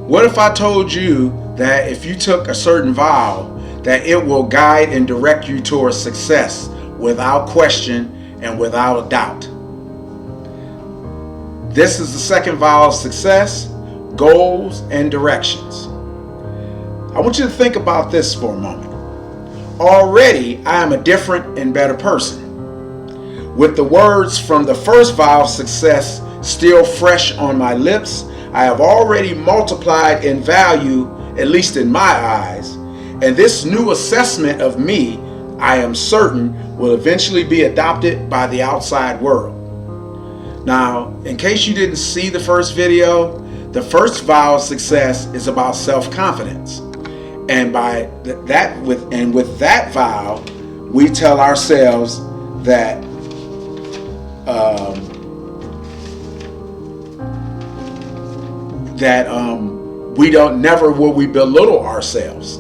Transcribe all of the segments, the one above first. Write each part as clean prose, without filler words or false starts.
What if I told you that if you took a certain vow, that it will guide and direct you towards success without question and without a doubt? This is the second vow of success, goals and directions. I want you to think about this for a moment. Already, I am a different and better person. With the words from the first vow of success still fresh on my lips, I have already multiplied in value, at least in my eyes, and this new assessment of me, I am certain, will eventually be adopted by the outside world. Now, in case you didn't see the first video, the first vow of success is about self-confidence. And with that vow, we tell ourselves that we never will we belittle ourselves.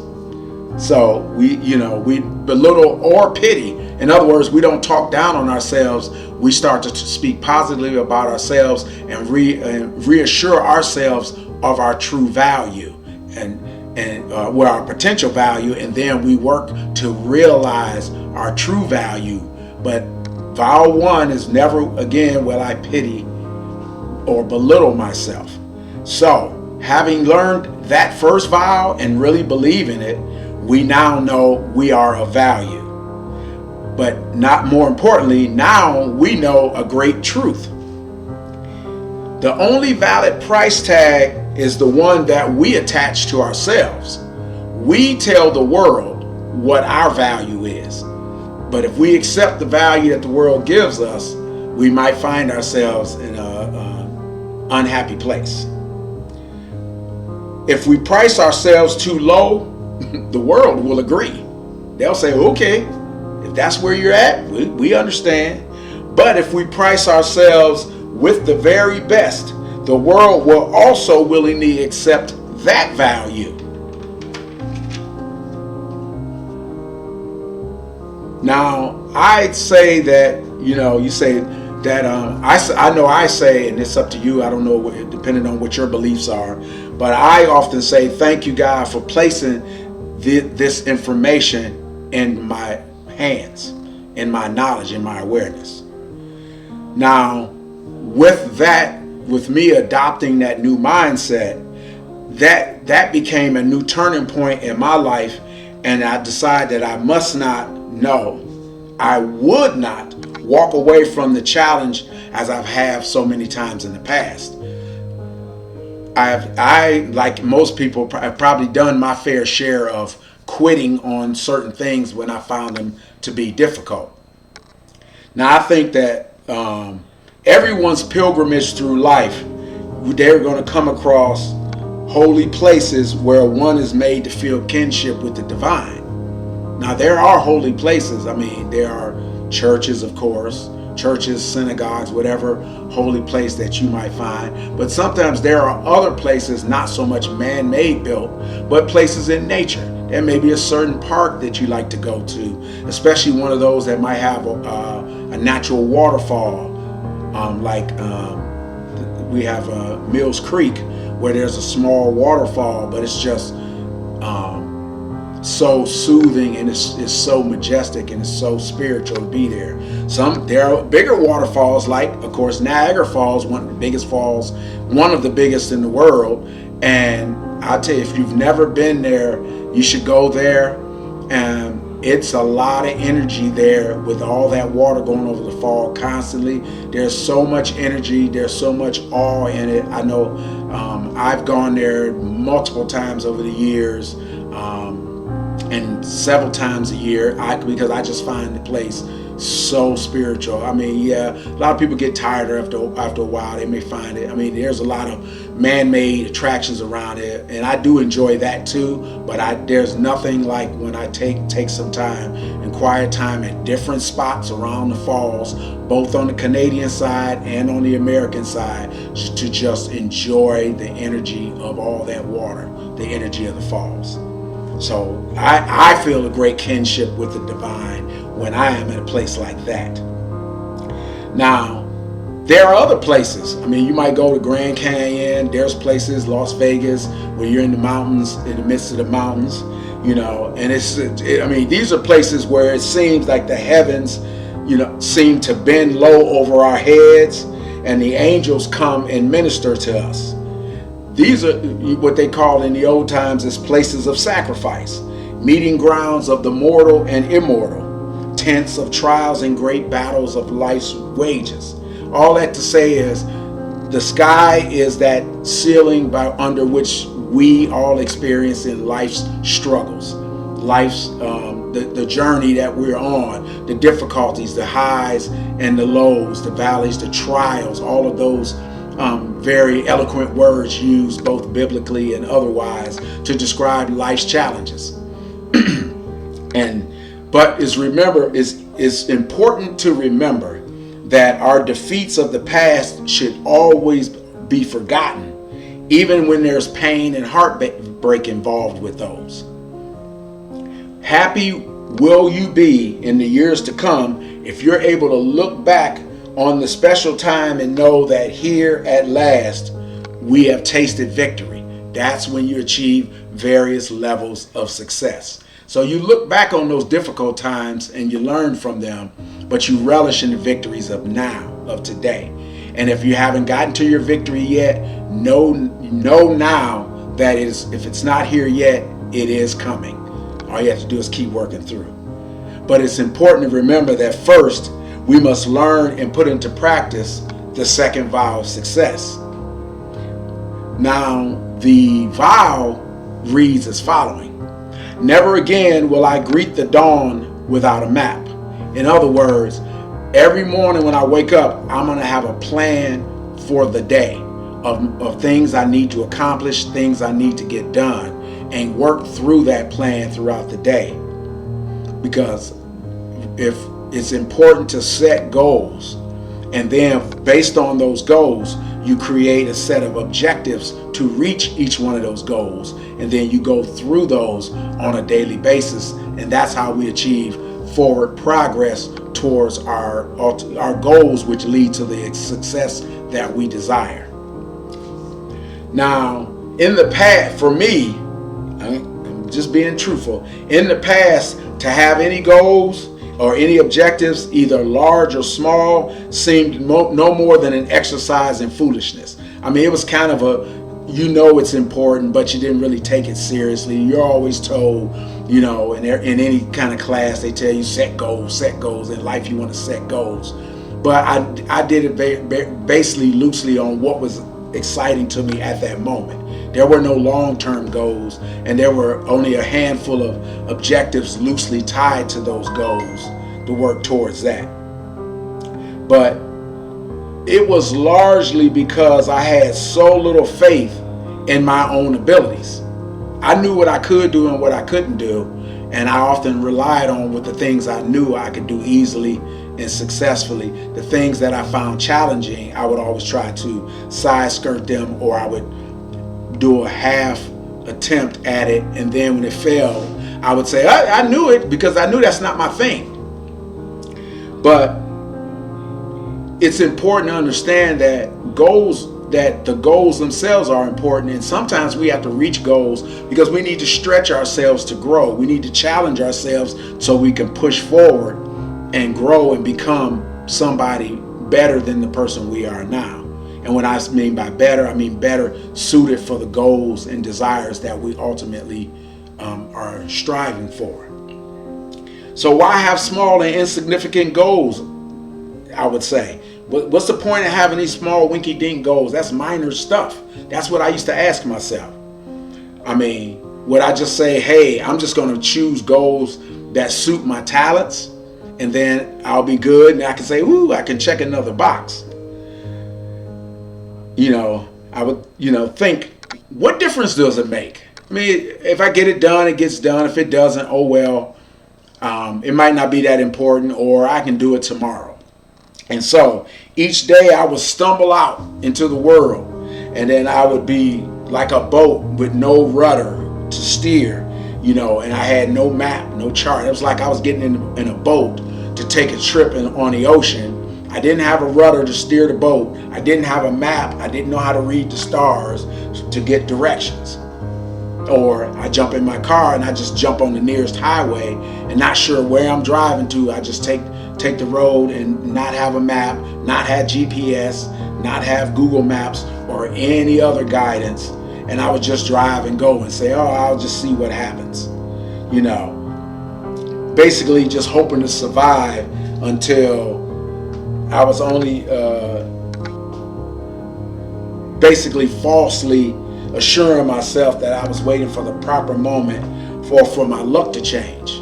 So we belittle or pity. In other words, we don't talk down on ourselves. We start to speak positively about ourselves and reassure ourselves of our true value and our potential value, and then we work to realize our true value. But vow 1 is never again will I pity or belittle myself. So, having learned that first vow and really believe in it, we now know we are of value. But not more importantly, now we know a great truth. The only valid price tag is the one that we attach to ourselves. We tell the world what our value is. But if we accept the value that the world gives us, we might find ourselves in an unhappy place. If we price ourselves too low, the world will agree. They'll say, okay, if that's where you're at, we understand. But if we price ourselves with the very best, the world will also willingly accept that value. Now, I'd say that, you say that, I say, and it's up to you, I don't know, depending on what your beliefs are, but I often say, thank you, God, for placing this information in my hands, in my knowledge, in my awareness. Now, with me adopting that new mindset, that became a new turning point in my life, and I decided that I would not walk away from the challenge as I've had so many times in the past. I, like most people, have probably done my fair share of quitting on certain things when I found them to be difficult. Now, I think that everyone's pilgrimage through life, they're going to come across holy places where one is made to feel kinship with the divine. Now, there are holy places. I mean, there are churches, of course, churches, synagogues, whatever holy place that you might find. But sometimes there are other places, not so much man-made built, but places in nature. There may be a certain park that you like to go to, especially one of those that might have a natural waterfall, we have Mills Creek, where there's a small waterfall, but it's just so soothing, and it's so majestic, and it's so spiritual to be there. There are bigger waterfalls, like, of course, Niagara Falls, one of the biggest in the world. And I'll tell you, if you've never been there, you should go there. And it's a lot of energy there with all that water going over the fall constantly. There's so much energy. There's so much awe in it. I know I've gone there multiple times over the years, and several times a year, because I just find the place so spiritual. I mean, yeah, a lot of people get tired after a while. They may find it. I mean, there's a lot of man-made attractions around it, and I do enjoy that too. But there's nothing like when I take some time and quiet time at different spots around the falls, both on the Canadian side and on the American side, to just enjoy the energy of all that water, the energy of the falls. So I feel a great kinship with the divine when I am in a place like that. Now, There are other places. I mean, you might go to Grand Canyon. There's places, Las Vegas, where you're in the mountains, in the midst of the mountains, and these are places where it seems like the heavens, seem to bend low over our heads, and the angels come and minister to us. These are what they call in the old times as places of sacrifice, meeting grounds of the mortal and immortal, tents of trials and great battles of life's wages. All that to say is, the sky is that ceiling under which we all experience in life's struggles, life's the journey that we're on, the difficulties, the highs and the lows, the valleys, the trials, all of those very eloquent words used both biblically and otherwise to describe life's challenges. But it's important to remember that our defeats of the past should always be forgotten, even when there's pain and heartbreak involved with those. Happy will you be in the years to come if you're able to look back on the special time and know that here at last we have tasted victory. That's when you achieve various levels of success. So you look back on those difficult times and you learn from them, but you relish in the victories of now, of today. And if you haven't gotten to your victory yet, know now that if it's not here yet, it is coming. All you have to do is keep working through. But it's important to remember that first, we must learn and put into practice the second vow of success. Now, the vow reads as following: never again will I greet the dawn without a map. In other words, every morning when I wake up, I'm going to have a plan for the day of things I need to accomplish, things I need to get done, and work through that plan throughout the day. Because if it's important to set goals, and then based on those goals, you create a set of objectives to reach each one of those goals, and then you go through those on a daily basis, and that's how we achieve forward progress towards our goals, which lead to the success that we desire. Now, in the past, for me, I'm just being truthful, in the past, to have any goals or any objectives, either large or small, seemed no more than an exercise in foolishness. I mean, it was kind of it's important, but you didn't really take it seriously. You're always told, in any kind of class, they tell you set goals. In life, you want to set goals. But I did it basically loosely on what was exciting to me at that moment. There were no long-term goals, and there were only a handful of objectives loosely tied to those goals to work towards that. But it was largely because I had so little faith in my own abilities. I knew what I could do and what I couldn't do, and I often relied on the things I knew I could do easily and successfully. The things that I found challenging, I would always try to side skirt them, or I would do a half attempt at it, and then when it failed, I would say I knew it, because I knew that's not my thing. But it's important to understand that the goals themselves are important, and sometimes we have to reach goals because we need to stretch ourselves to grow. We need to challenge ourselves so we can push forward and grow and become somebody better than the person we are now. And what I mean by better, I mean better suited for the goals and desires that we ultimately are striving for. So why have small and insignificant goals, I would say? What's the point of having these small winky-dink goals? That's minor stuff. That's what I used to ask myself. I mean, would I just say, hey, I'm just going to choose goals that suit my talents, and then I'll be good, and I can say, ooh, I can check another box. I would, think, what difference does it make? I mean, if I get it done, it gets done. If it doesn't, oh well. It might not be that important, or I can do it tomorrow. And so each day I would stumble out into the world, and then I would be like a boat with no rudder to steer, and I had no map, no chart. It was like I was getting in a boat to take a trip on the ocean, I didn't have a rudder to steer the boat. I didn't have a map. I didn't know how to read the stars to get directions. Or I jump in my car and I just jump on the nearest highway and not sure where I'm driving to. I just take the road and not have a map, not have GPS, not have Google Maps or any other guidance. And I would just drive and go and say, oh, I'll just see what happens. You know, basically just hoping to survive until I was only basically falsely assuring myself that I was waiting for the proper moment for my luck to change.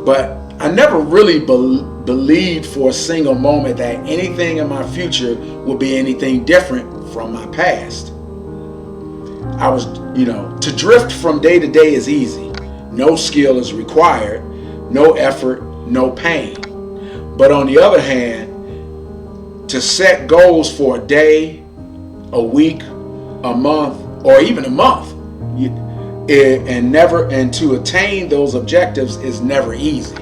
But I never really believed for a single moment that anything in my future would be anything different from my past. I was, to drift from day to day is easy. No skill is required, no effort, no pain. But on the other hand, to set goals for a day, a week, a month, or even a month, and to attain those objectives is never easy.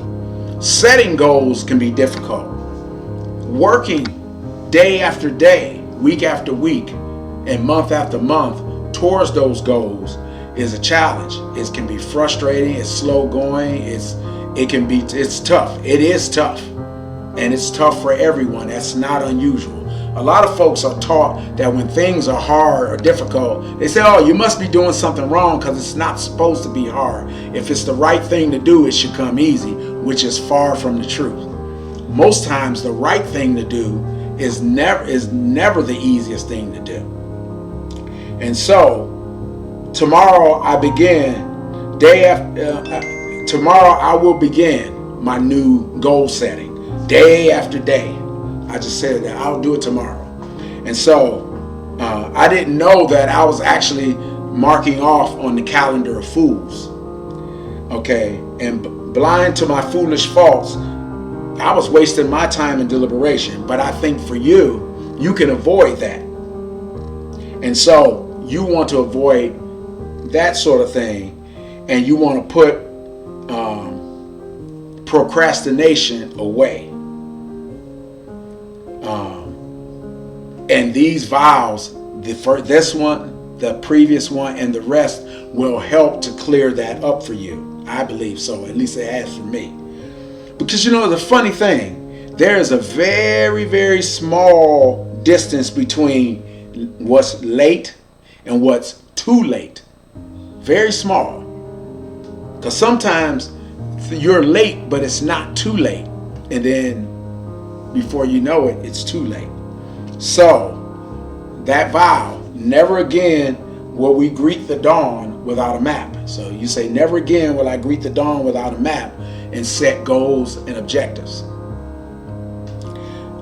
Setting goals can be difficult. Working day after day, week after week, and month after month towards those goals is a challenge. It can be frustrating, it's slow going, it's tough. It is tough. And it's tough for everyone. That's not unusual. A lot of folks are taught that when things are hard or difficult, they say, oh, you must be doing something wrong because it's not supposed to be hard. If it's the right thing to do, it should come easy, which is far from the truth. Most times the right thing to do is never the easiest thing to do. And so tomorrow tomorrow I will begin my new goal setting. Day after day. I just said that I'll do it tomorrow. And so I didn't know that I was actually marking off on the calendar of fools. Okay. And blind to my foolish faults, I was wasting my time in deliberation. But I think for you can avoid that. And so you want to avoid that sort of thing. And you want to put procrastination away. And these vows, this one, the previous one, and the rest will help to clear that up for you. I believe so. At least it has for me. Because the funny thing, there is a very, very small distance between what's late and what's too late. Very small. Because sometimes you're late, but it's not too late. And then before you know it, it's too late. So, that vow, never again will we greet the dawn without a map. So you say, never again will I greet the dawn without a map and set goals and objectives.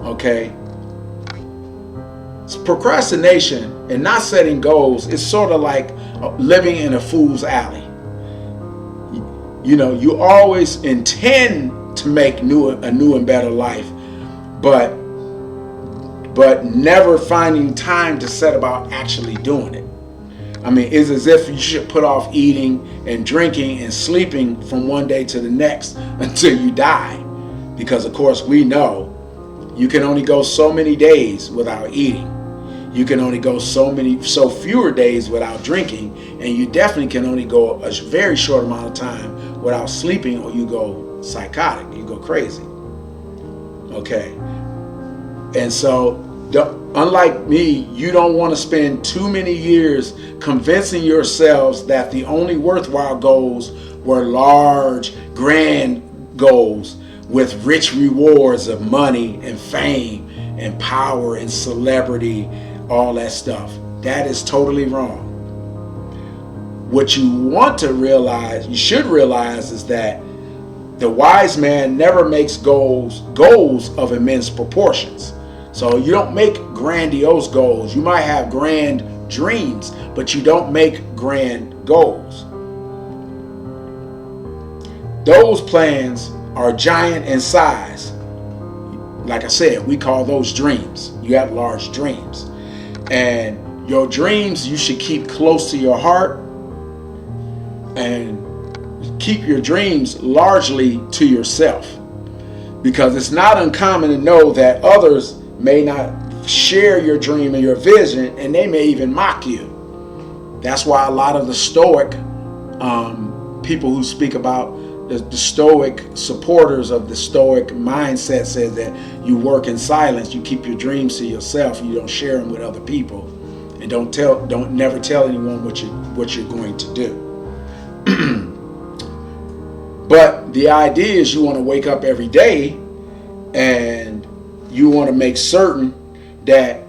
Okay? So procrastination and not setting goals is sort of like living in a fool's alley. You always intend to make a new and better life, but never finding time to set about actually doing it. I mean, it's as if you should put off eating and drinking and sleeping from one day to the next until you die. Because, of course, we know you can only go so many days without eating. You can only go so fewer days without drinking. And you definitely can only go a very short amount of time without sleeping, or you go psychotic. You go crazy. Okay? And so, unlike me, you don't want to spend too many years convincing yourselves that the only worthwhile goals were large, grand goals with rich rewards of money and fame and power and celebrity, all that stuff. That is totally wrong. What you should realize is that the wise man never makes goals of immense proportions. So you don't make grandiose goals. You might have grand dreams, but you don't make grand goals. Those plans are giant in size. Like I said, we call those dreams. You have large dreams. And your dreams you should keep close to your heart and keep your dreams largely to yourself, because it's not uncommon to know that others may not share your dream and your vision, and they may even mock you. That's why a lot of the Stoic people who speak about the Stoic supporters of the Stoic mindset says that you work in silence, you keep your dreams to yourself, you don't share them with other people, and don't never tell anyone what you're going to do. But the idea is you want to wake up every day and you want to make certain that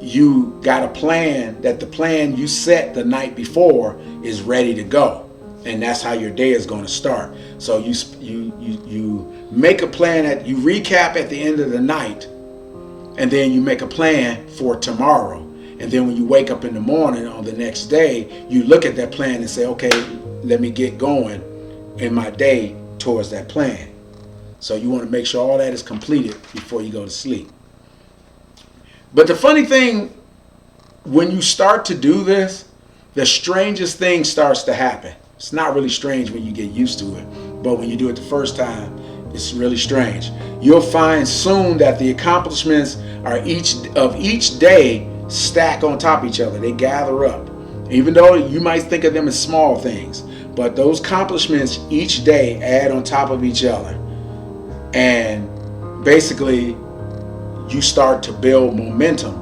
you got a plan, that the plan you set the night before is ready to go, and that's how your day is going to start. So you make a plan, that you recap at the end of the night, and then you make a plan for tomorrow. And then when you wake up in the morning on the next day, you look at that plan and say, okay, let me get going in my day towards that plan. So you want to make sure all that is completed before you go to sleep. But the funny thing, when you start to do this, the strangest thing starts to happen. It's not really strange when you get used to it, but when you do it the first time, it's really strange. You'll find soon that the accomplishments are each day stack on top of each other. They gather up. Even though you might think of them as small things, but those accomplishments each day add on top of each other. And basically, you start to build momentum,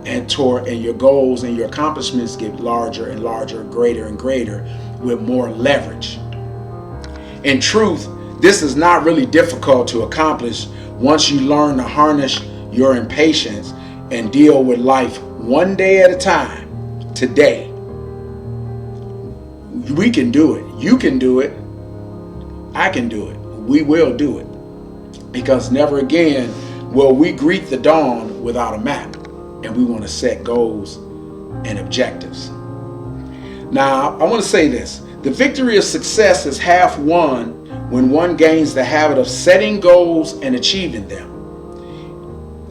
and your goals and your accomplishments get larger and larger, greater and greater, with more leverage. In truth, this is not really difficult to accomplish once you learn to harness your impatience and deal with life one day at a time, today. We can do it. You can do it. I can do it. We will do it. Because never again will we greet the dawn without a map. And we want to set goals and objectives. Now, I want to say this. The victory of success is half won when one gains the habit of setting goals and achieving them.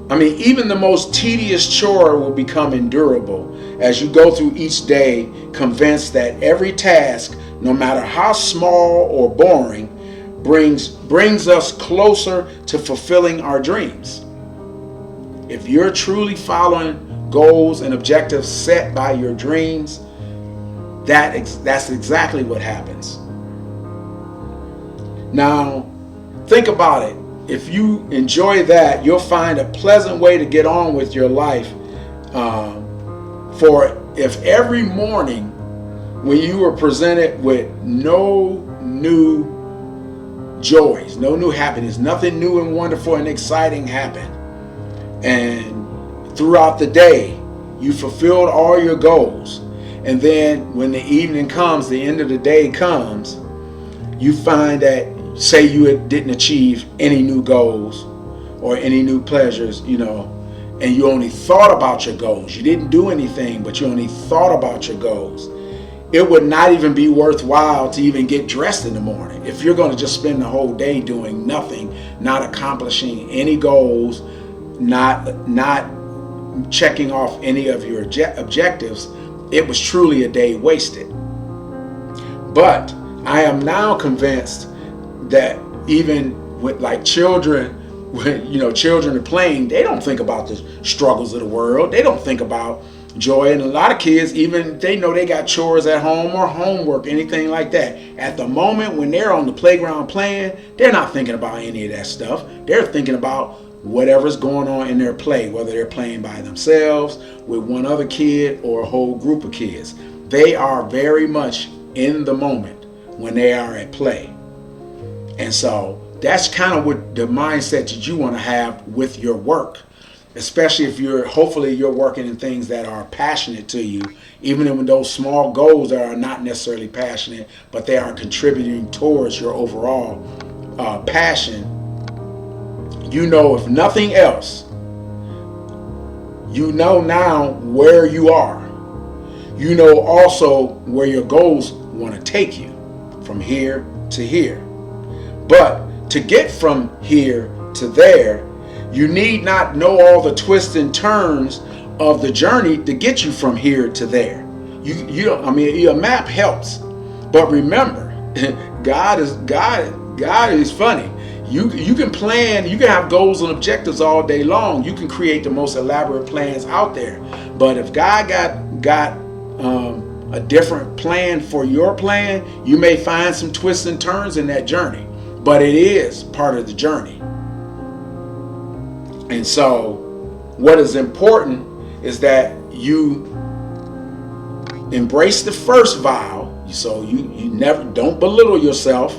I mean, even the most tedious chore will become endurable as you go through each day, convinced that every task, no matter how small or boring, brings us closer to fulfilling our dreams. If you're truly following goals and objectives set by your dreams, that's exactly what happens. Now, think about it. If you enjoy that, you'll find a pleasant way to get on with your life. For if every morning when you were presented with no new joys, no new happiness, nothing new and wonderful and exciting happened, and throughout the day you fulfilled all your goals, and then when the evening comes, the end of the day comes, you find that, say you didn't achieve any new goals or any new pleasures, and you only thought about your goals. You didn't do anything, but you only thought about your goals. It would not even be worthwhile to even get dressed in the morning if you're going to just spend the whole day doing nothing, not accomplishing any goals, not checking off any of your objectives. It was truly a day wasted. But I am now convinced that even with like children, when children are playing, they don't think about the struggles of the world. They don't think about joy. And a lot of kids, even they know they got chores at home or homework, anything like that. At the moment when they're on the playground playing, they're not thinking about any of that stuff. They're thinking about whatever's going on in their play, whether they're playing by themselves, with one other kid, or a whole group of kids. They are very much in the moment when they are at play. And so that's kind of what the mindset that you want to have with your work, especially if hopefully you're working in things that are passionate to you, even in those small goals that are not necessarily passionate, but they are contributing towards your overall passion. If nothing else, now where you are. Also where your goals want to take you from here to here. But to get from here to there, you need not know all the twists and turns of the journey to get you from here to there. A map helps. But remember, God is funny. You can plan, you can have goals and objectives all day long. You can create the most elaborate plans out there. But if God got a different plan for your plan, you may find some twists and turns in that journey. But it is part of the journey. And so what is important is that you embrace the first vow. So you never, don't belittle yourself,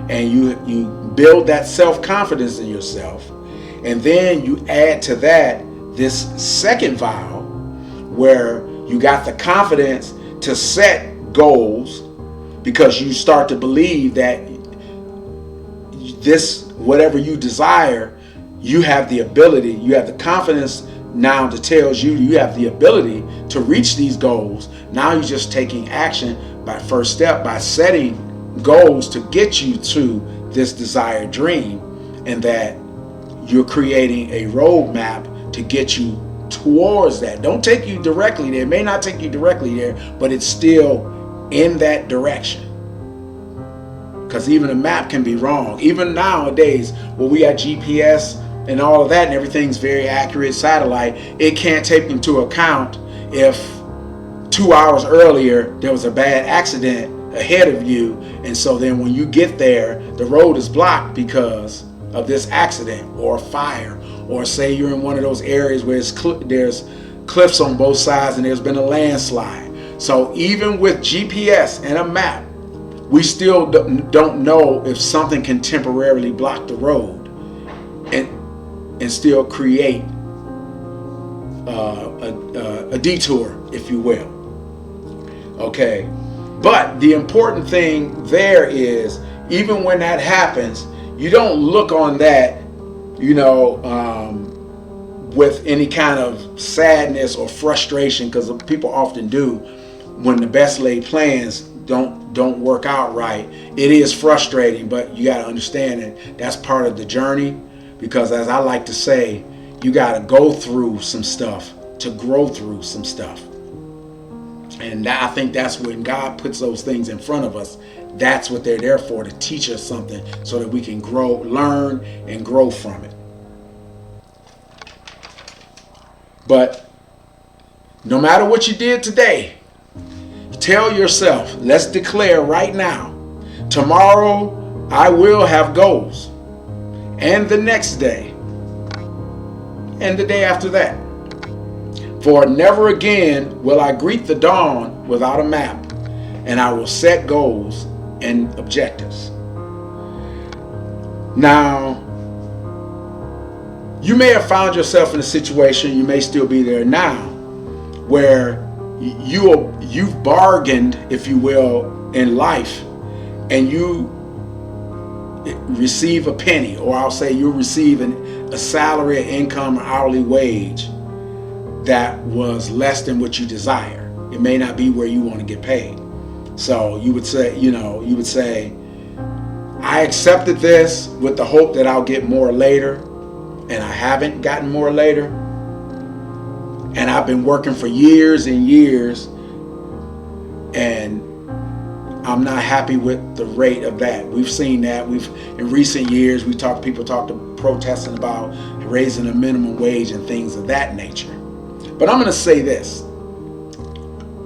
and you build that self-confidence in yourself. And then you add to that this second vow where you got the confidence to set goals, because you start to believe that this, whatever you desire, you have the ability, you have the confidence now that tells you you have the ability to reach these goals. Now you're just taking action by first step, by setting goals to get you to this desired dream, and that you're creating a roadmap to get you towards that. Don't take you directly there. It may not take you directly there, but it's still in that direction. Because even a map can be wrong. Even nowadays, where we got GPS and all of that, and everything's very accurate, satellite, it can't take into account if 2 hours earlier there was a bad accident ahead of you, and so then when you get there, the road is blocked because of this accident or fire, or say you're in one of those areas where there's cliffs on both sides and there's been a landslide. So even with GPS and a map, we still don't know if something can temporarily block the road and still create a detour, if you will. Okay, but the important thing there is, even when that happens, you don't look on that, with any kind of sadness or frustration, because people often do when the best laid plans don't work out right. It is frustrating, but you got to understand that that's part of the journey, because as I like to say, you got to go through some stuff to grow through some stuff. And I think that's when God puts those things in front of us. That's what they're there for, to teach us something so that we can grow, learn, and grow from it. But no matter what you did today, tell yourself, let's declare right now, tomorrow I will have goals, and the next day, and the day after that. For never again will I greet the dawn without a map, and I will set goals and objectives. Now, you may have found yourself in a situation, you may still be there now, where you've bargained, if you will, in life, and you receive a penny, or I'll say you're receiving a salary, income, or hourly wage that was less than what you desire. It may not be where you want to get paid. So you would say, I accepted this with the hope that I'll get more later, and I haven't gotten more later. And I've been working for years and years, and I'm not happy with the rate of that. We've seen that. In recent years, people talked protesting about raising the minimum wage and things of that nature. But I'm going to say this.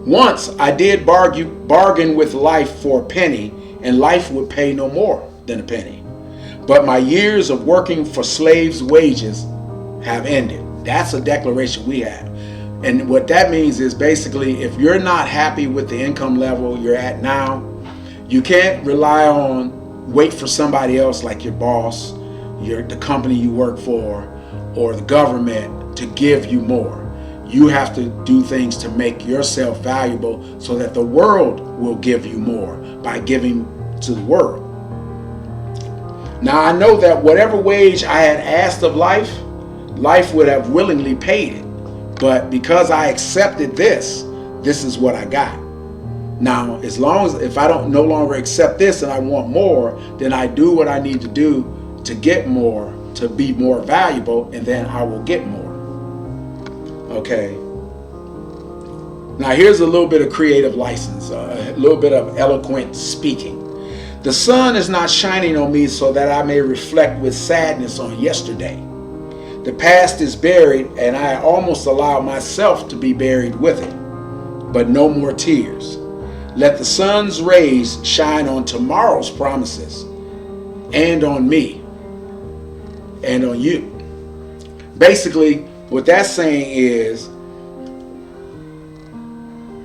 Once I did bargain with life for a penny, and life would pay no more than a penny. But my years of working for slaves' wages have ended. That's a declaration we have. And what that means is basically, if you're not happy with the income level you're at now, you can't wait for somebody else, like your boss, the company you work for, or the government to give you more. You have to do things to make yourself valuable so that the world will give you more by giving to the world. Now, I know that whatever wage I had asked of life would have willingly paid it. But because I accepted this is what I got. Now, if I don't no longer accept this and I want more, then I do what I need to do to get more, to be more valuable, and then I will get more. Okay. Now, here's a little bit of creative license, a little bit of eloquent speaking. The sun is not shining on me so that I may reflect with sadness on yesterday. The past is buried, and I almost allow myself to be buried with it. But no more tears. Let the sun's rays shine on tomorrow's promises, and on me, and on you. Basically, what that's saying is,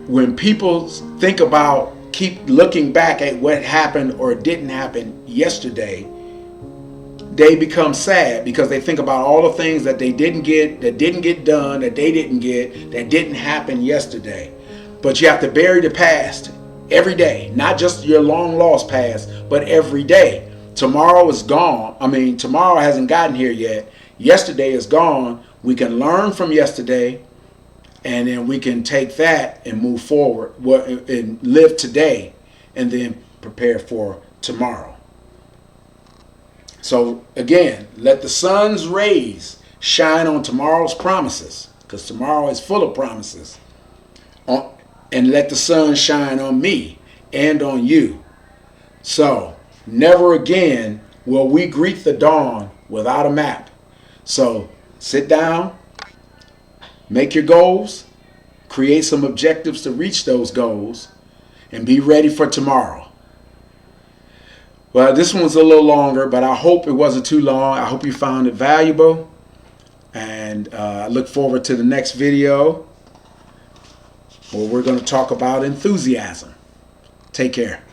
when people think about, keep looking back at what happened or didn't happen yesterday, they become sad because they think about all the things that they didn't get, that didn't get done, that they didn't get, that didn't happen yesterday. But you have to bury the past every day, not just your long lost past, but every day. Tomorrow is gone. I mean, tomorrow hasn't gotten here yet. Yesterday is gone. We can learn from yesterday, and then we can take that and move forward and live today, and then prepare for tomorrow. So again, let the sun's rays shine on tomorrow's promises, because tomorrow is full of promises. And let the sun shine on me and on you. So never again will we greet the dawn without a map. So sit down, make your goals, create some objectives to reach those goals, and be ready for tomorrow. Well, this one's a little longer, but I hope it wasn't too long. I hope you found it valuable. And I look forward to the next video where we're going to talk about enthusiasm. Take care.